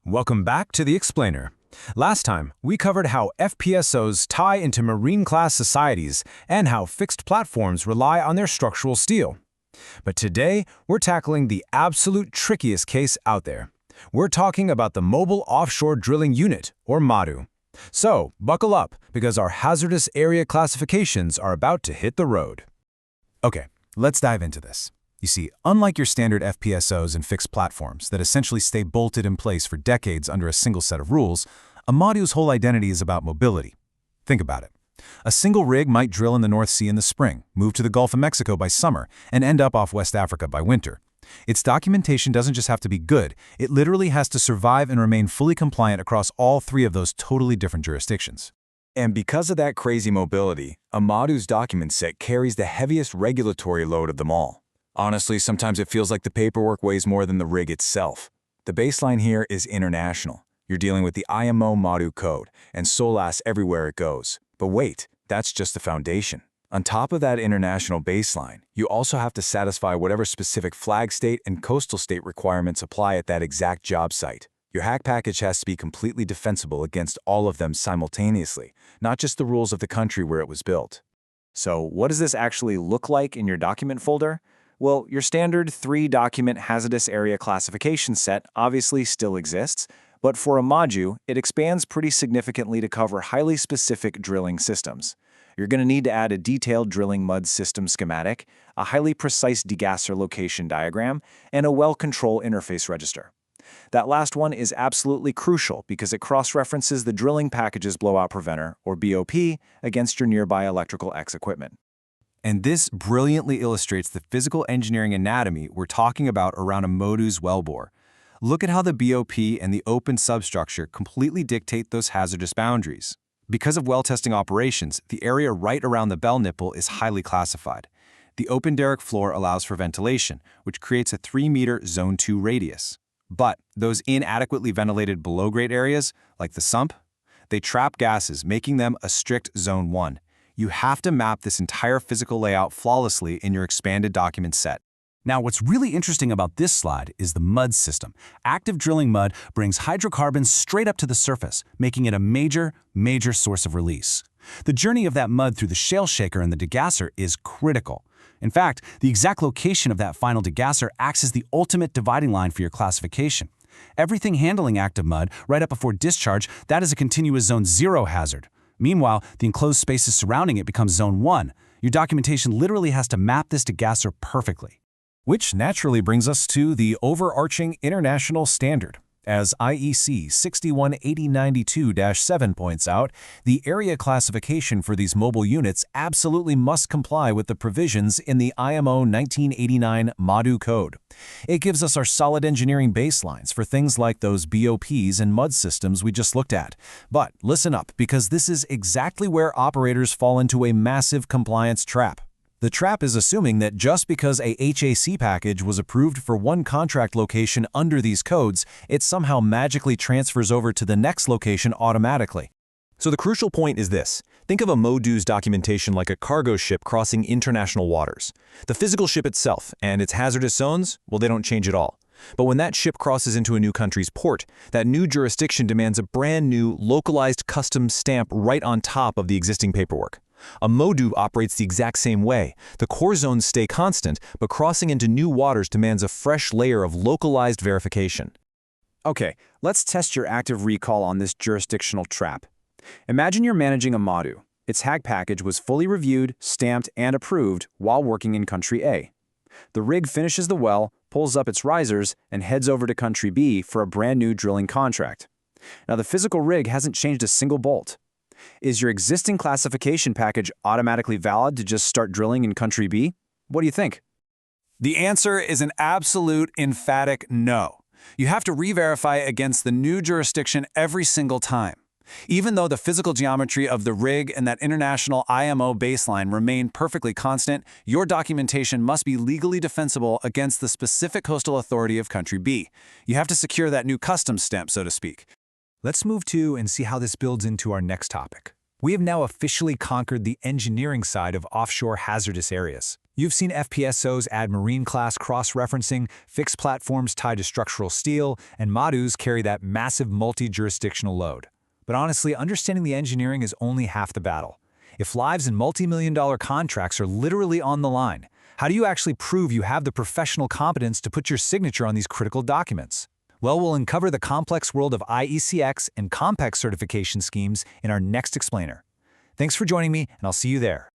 Welcome back to The Explainer. Last time, we covered how FPSOs tie into marine-class societies and how fixed platforms rely on their structural steel. But today, we're tackling the absolute trickiest case out there. We're talking about the Mobile Offshore Drilling Unit, or MODU. So, buckle up, because our hazardous area classifications are about to hit the road. Okay, let's dive into this. You see, unlike your standard FPSOs and fixed platforms that essentially stay bolted in place for decades under a single set of rules, a MODU's whole identity is about mobility. Think about it. A single rig might drill in the North Sea in the spring, move to the Gulf of Mexico by summer, and end up off West Africa by winter. Its documentation doesn't just have to be good, it literally has to survive and remain fully compliant across all three of those totally different jurisdictions. And because of that crazy mobility, a MODU's document set carries the heaviest regulatory load of them all. Honestly, sometimes it feels like the paperwork weighs more than the rig itself. The baseline here is international. You're dealing with the IMO MODU code, and SOLAS everywhere it goes. But wait, that's just the foundation. On top of that international baseline, you also have to satisfy whatever specific flag state and coastal state requirements apply at that exact job site. Your hack package has to be completely defensible against all of them simultaneously, not just the rules of the country where it was built. So what does this actually look like in your document folder? Well, your standard 3-document hazardous area classification set obviously still exists, but for a MODU, it expands pretty significantly to cover highly specific drilling systems. You're going to need to add a detailed drilling mud system schematic, a highly precise degasser location diagram, and a well control interface register. That last one is absolutely crucial because it cross-references the drilling package's blowout preventer, or BOP, against your nearby electrical X equipment. And this brilliantly illustrates the physical engineering anatomy we're talking about around a MODU's wellbore. Look at how the BOP and the open substructure completely dictate those hazardous boundaries. Because of well-testing operations, the area right around the bell nipple is highly classified. The open derrick floor allows for ventilation, which creates a 3-meter Zone 2 radius. But those inadequately ventilated below-grade areas, like the sump, they trap gases, making them a strict Zone 1. You have to map this entire physical layout flawlessly in your expanded document set. Now, what's really interesting about this slide is the mud system. Active drilling mud brings hydrocarbons straight up to the surface, making it a major source of release. The journey of that mud through the shale shaker and the degasser is critical. In fact, the exact location of that final degasser acts as the ultimate dividing line for your classification. Everything handling active mud right up before discharge, that is a continuous Zone 0 hazard. Meanwhile, the enclosed spaces surrounding it become Zone 1. Your documentation literally has to map this degasser perfectly. Which naturally brings us to the overarching international standard. As IEC 618092-7 points out, the area classification for these mobile units absolutely must comply with the provisions in the IMO 1989 MODU code. It gives us our solid engineering baselines for things like those BOPs and mud systems we just looked at. But listen up, because this is exactly where operators fall into a massive compliance trap. The trap is assuming that just because a HAC package was approved for one contract location under these codes, it somehow magically transfers over to the next location automatically. So the crucial point is this. Think of a MODU's documentation like a cargo ship crossing international waters. The physical ship itself and its hazardous zones, well, they don't change at all. But when that ship crosses into a new country's port, that new jurisdiction demands a brand new, localized custom stamp right on top of the existing paperwork. A MODU operates the exact same way. The core zones stay constant, but crossing into new waters demands a fresh layer of localized verification. Okay, let's test your active recall on this jurisdictional trap. Imagine you're managing a MODU. Its hack package was fully reviewed, stamped, and approved while working in Country A. The rig finishes the well, pulls up its risers, and heads over to Country B for a brand new drilling contract. Now, the physical rig hasn't changed a single bolt. Is your existing classification package automatically valid to just start drilling in Country B? What do you think? The answer is an absolute emphatic no. You have to re-verify against the new jurisdiction every single time. Even though the physical geometry of the rig and that international IMO baseline remain perfectly constant, your documentation must be legally defensible against the specific coastal authority of Country B. You have to secure that new customs stamp, so to speak. Let's move to and see how this builds into our next topic. We have now officially conquered the engineering side of offshore hazardous areas. You've seen FPSOs add marine-class cross-referencing, fixed platforms tied to structural steel, and MODUs carry that massive multi-jurisdictional load. But honestly, understanding the engineering is only half the battle. If lives and multi-million-dollar contracts are literally on the line, how do you actually prove you have the professional competence to put your signature on these critical documents? Well, we'll uncover the complex world of IECEx and CompEx certification schemes in our next explainer. Thanks for joining me, and I'll see you there.